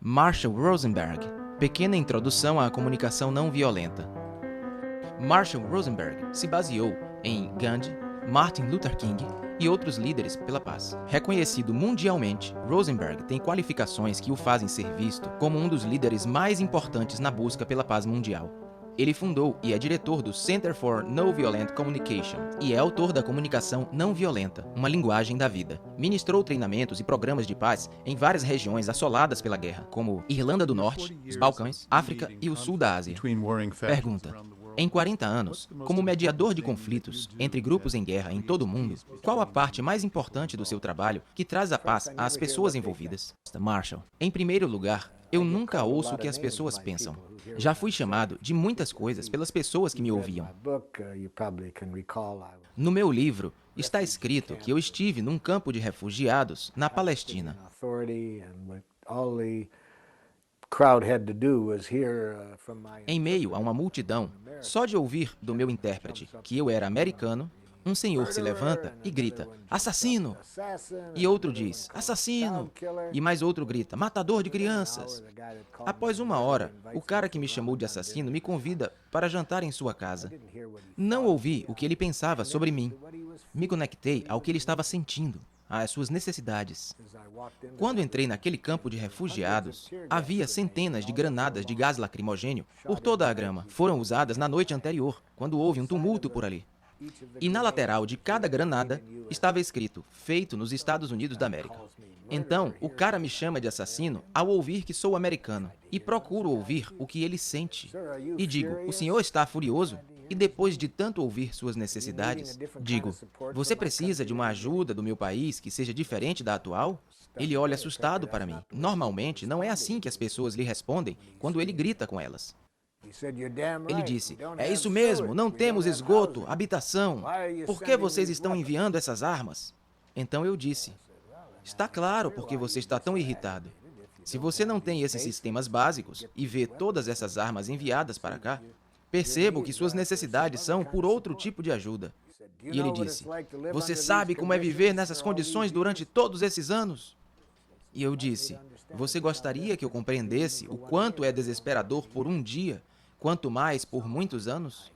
Marshall Rosenberg. Pequena introdução à comunicação não violenta. Marshall Rosenberg se baseou em Gandhi, Martin Luther King e outros líderes pela paz. Reconhecido mundialmente, Rosenberg tem qualificações que o fazem ser visto como um dos líderes mais importantes na busca pela paz mundial. Ele fundou e é diretor do Center for Nonviolent Communication e é autor da Comunicação Não Violenta, uma linguagem da vida. Ministrou treinamentos e programas de paz em várias regiões assoladas pela guerra, como Irlanda do Norte, os Balcãs, África e o Sul da Ásia. Pergunta: em 40 anos, como mediador de conflitos entre grupos em guerra em todo o mundo, qual a parte mais importante do seu trabalho que traz a paz às pessoas envolvidas? Marshall: em primeiro lugar, eu nunca ouço o que as pessoas pensam. Já fui chamado de muitas coisas pelas pessoas que me ouviam. No meu livro, está escrito que eu estive num campo de refugiados na Palestina. Em meio a uma multidão, só de ouvir do meu intérprete que eu era americano, um senhor se levanta e grita: assassino! E outro diz: assassino! E mais outro grita: matador de crianças! Após uma hora, o cara que me chamou de assassino me convida para jantar em sua casa. Não ouvi o que ele pensava sobre mim. Me conectei ao que ele estava sentindo, às suas necessidades. Quando entrei naquele campo de refugiados, havia centenas de granadas de gás lacrimogênio por toda a grama. Foram usadas na noite anterior, quando houve um tumulto por ali. E na lateral de cada granada estava escrito: feito nos Estados Unidos da América. Então, o cara me chama de assassino ao ouvir que sou americano, e procuro ouvir o que ele sente. E digo: o senhor está furioso? E depois de tanto ouvir suas necessidades, digo: você precisa de uma ajuda do meu país que seja diferente da atual? Ele olha assustado para mim. Normalmente, não é assim que as pessoas lhe respondem quando ele grita com elas. Ele disse: é isso mesmo, não temos esgoto, habitação. Por que vocês estão enviando essas armas? Então eu disse: está claro porque você está tão irritado. Se você não tem esses sistemas básicos e vê todas essas armas enviadas para cá, percebo que suas necessidades são por outro tipo de ajuda. E ele disse: você sabe como é viver nessas condições durante todos esses anos? E eu disse: você gostaria que eu compreendesse o quanto é desesperador por um dia, quanto mais por muitos anos?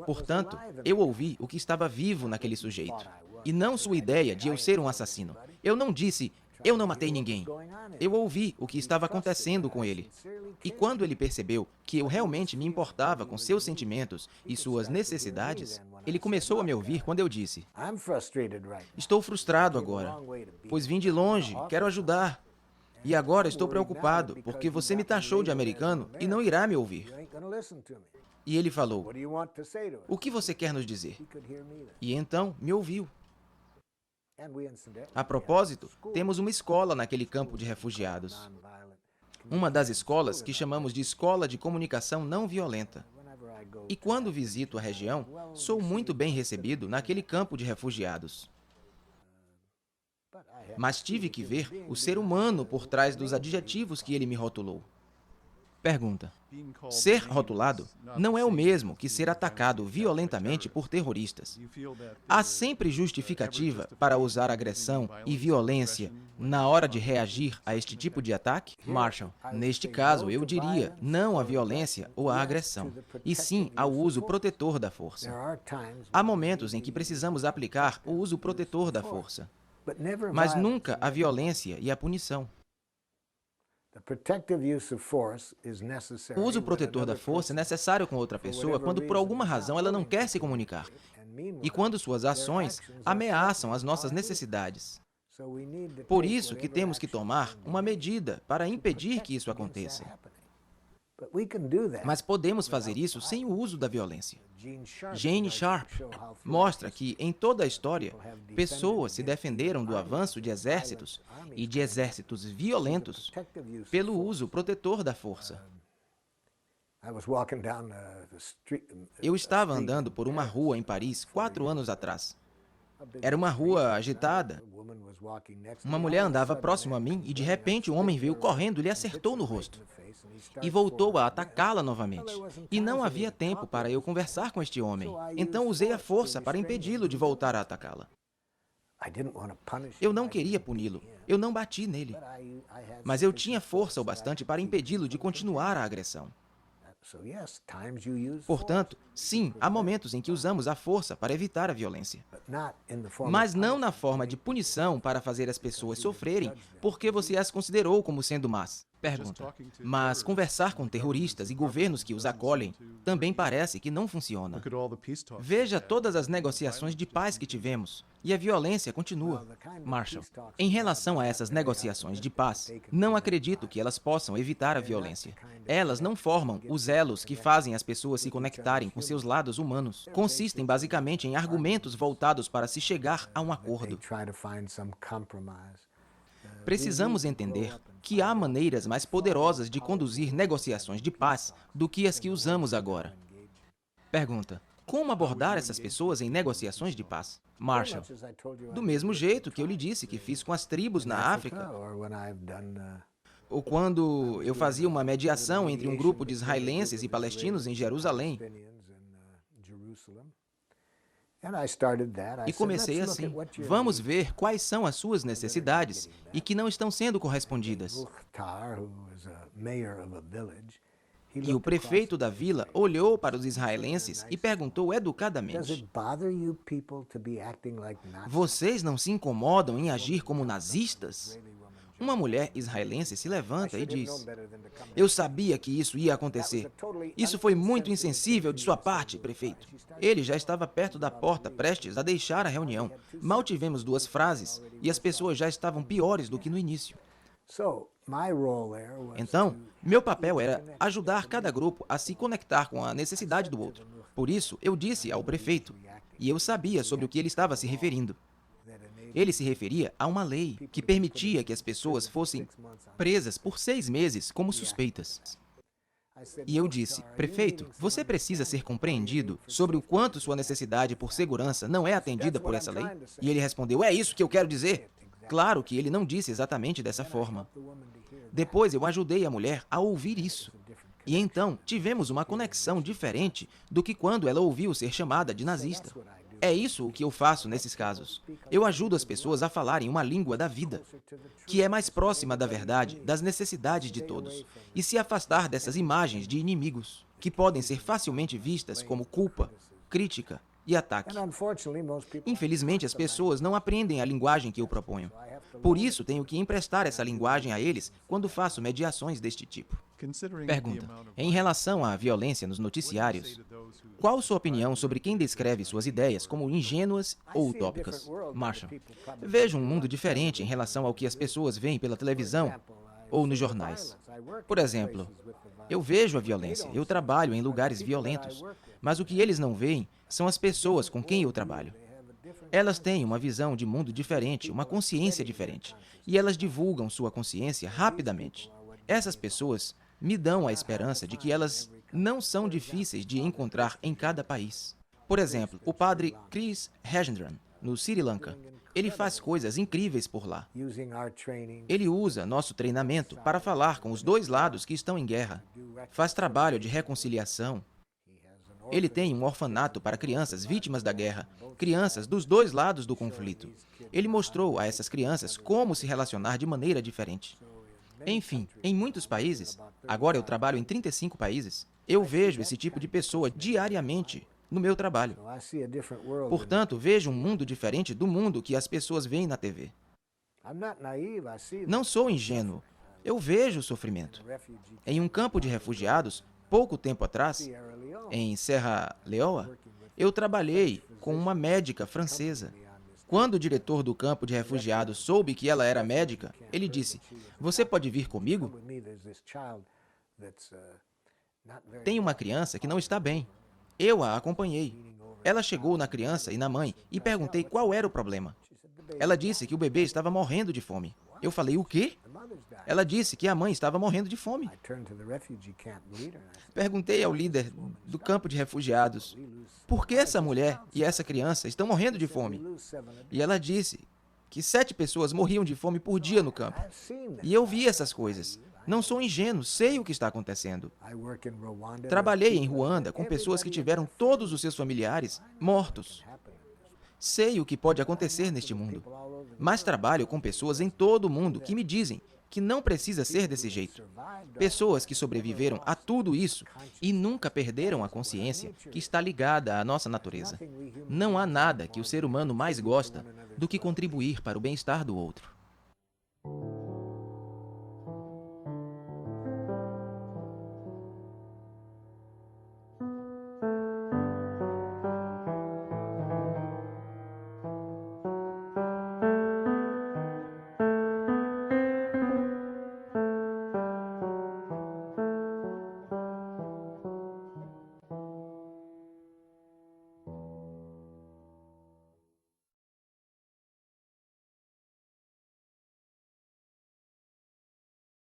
Portanto, eu ouvi o que estava vivo naquele sujeito, e não sua ideia de eu ser um assassino. Eu não disse: eu não matei ninguém. Eu ouvi o que estava acontecendo com ele. E quando ele percebeu que eu realmente me importava com seus sentimentos e suas necessidades, ele começou a me ouvir quando eu disse: estou frustrado agora, pois vim de longe, quero ajudar. E agora estou preocupado, porque você me taxou de americano e não irá me ouvir. E ele falou: o que você quer nos dizer? E então me ouviu. A propósito, temos uma escola naquele campo de refugiados. Uma das escolas que chamamos de Escola de Comunicação Não Violenta. E quando visito a região, sou muito bem recebido naquele campo de refugiados. Mas tive que ver o ser humano por trás dos adjetivos que ele me rotulou. Pergunta: ser rotulado não é o mesmo que ser atacado violentamente por terroristas. Há sempre justificativa para usar agressão e violência na hora de reagir a este tipo de ataque? Marshall: neste caso, eu diria não à violência ou à agressão, e sim ao uso protetor da força. Há momentos em que precisamos aplicar o uso protetor da força, mas nunca a violência e a punição. O uso protetor da força é necessário com outra pessoa quando por alguma razão ela não quer se comunicar e quando suas ações ameaçam as nossas necessidades. Por isso que temos que tomar uma medida para impedir que isso aconteça. Mas podemos fazer isso sem o uso da violência. Gene Sharp mostra que, em toda a história, pessoas se defenderam do avanço de exércitos e de exércitos violentos pelo uso protetor da força. Eu estava andando por uma rua em Paris 4 anos atrás. Era uma rua agitada. Uma mulher andava próximo a mim e, de repente, um homem veio correndo e lhe acertou no rosto. E voltou a atacá-la novamente. E não havia tempo para eu conversar com este homem. Então usei a força para impedi-lo de voltar a atacá-la. Eu não queria puni-lo. Eu não bati nele. Mas eu tinha força o bastante para impedi-lo de continuar a agressão. Portanto, sim, há momentos em que usamos a força para evitar a violência. Mas não na forma de punição para fazer as pessoas sofrerem porque você as considerou como sendo más. Pergunta. Mas conversar com terroristas e governos que os acolhem também parece que não funciona. Veja todas as negociações de paz que tivemos. E a violência continua. Marshall, em relação a essas negociações de paz, não acredito que elas possam evitar a violência. Elas não formam os elos que fazem as pessoas se conectarem com seus lados humanos. Consistem basicamente em argumentos voltados para se chegar a um acordo. Precisamos entender que há maneiras mais poderosas de conduzir negociações de paz do que as que usamos agora. Pergunta. Como abordar essas pessoas em negociações de paz? Marshall, do mesmo jeito que eu lhe disse que fiz com as tribos na África, ou quando eu fazia uma mediação entre um grupo de israelenses e palestinos em Jerusalém. E comecei assim, vamos ver quais são as suas necessidades e que não estão sendo correspondidas. E o prefeito da vila olhou para os israelenses e perguntou educadamente: vocês não se incomodam em agir como nazistas? Uma mulher israelense se levanta e diz: eu sabia que isso ia acontecer. Isso foi muito insensível de sua parte, prefeito. Ele já estava perto da porta, prestes a deixar a reunião. Mal tivemos 2 frases e as pessoas já estavam piores do que no início. Então, meu papel era ajudar cada grupo a se conectar com a necessidade do outro. Por isso, eu disse ao prefeito, e eu sabia sobre o que ele estava se referindo. Ele se referia a uma lei que permitia que as pessoas fossem presas por 6 meses como suspeitas. E eu disse, prefeito, você precisa ser compreendido sobre o quanto sua necessidade por segurança não é atendida por essa lei? E ele respondeu, é isso que eu quero dizer. Claro que ele não disse exatamente dessa forma. Depois eu ajudei a mulher a ouvir isso. E então tivemos uma conexão diferente do que quando ela ouviu ser chamada de nazista. É isso o que eu faço nesses casos. Eu ajudo as pessoas a falarem uma língua da vida, que é mais próxima da verdade, das necessidades de todos, e se afastar dessas imagens de inimigos, que podem ser facilmente vistas como culpa, crítica e ataque. Infelizmente, as pessoas não aprendem a linguagem que eu proponho. Por isso, tenho que emprestar essa linguagem a eles quando faço mediações deste tipo. Pergunta. Em relação à violência nos noticiários, qual sua opinião sobre quem descreve suas ideias como ingênuas ou utópicas? Marshall. Vejo um mundo diferente em relação ao que as pessoas veem pela televisão ou nos jornais. Por exemplo, eu vejo a violência, eu trabalho em lugares violentos, mas o que eles não veem são as pessoas com quem eu trabalho. Elas têm uma visão de mundo diferente, uma consciência diferente, e elas divulgam sua consciência rapidamente. Essas pessoas me dão a esperança de que elas não são difíceis de encontrar em cada país. Por exemplo, o padre Chris Rajendran, no Sri Lanka. Ele faz coisas incríveis por lá. Ele usa nosso treinamento para falar com os 2 lados que estão em guerra. Faz trabalho de reconciliação. Ele tem um orfanato para crianças vítimas da guerra, crianças dos 2 lados do conflito. Ele mostrou a essas crianças como se relacionar de maneira diferente. Enfim, em muitos países, agora eu trabalho em 35 países, eu vejo esse tipo de pessoa diariamente no meu trabalho. Portanto, vejo um mundo diferente do mundo que as pessoas veem na TV. Não sou ingênuo. Eu vejo o sofrimento. Em um campo de refugiados, pouco tempo atrás, em Serra Leoa, eu trabalhei com uma médica francesa. Quando o diretor do campo de refugiados soube que ela era médica, ele disse, você pode vir comigo? Tem uma criança que não está bem. Eu a acompanhei. Ela chegou na criança e na mãe e perguntei qual era o problema. Ela disse que o bebê estava morrendo de fome. Eu falei, o quê? Ela disse que a mãe estava morrendo de fome. Perguntei ao líder do campo de refugiados, por que essa mulher e essa criança estão morrendo de fome? E ela disse que 7 pessoas morriam de fome por dia no campo. E eu vi essas coisas. Não sou ingênuo, sei o que está acontecendo. Trabalhei em Ruanda com pessoas que tiveram todos os seus familiares mortos. Sei o que pode acontecer neste mundo, mas trabalho com pessoas em todo o mundo que me dizem que não precisa ser desse jeito. Pessoas que sobreviveram a tudo isso e nunca perderam a consciência que está ligada à nossa natureza. Não há nada que o ser humano mais gosta do que contribuir para o bem-estar do outro.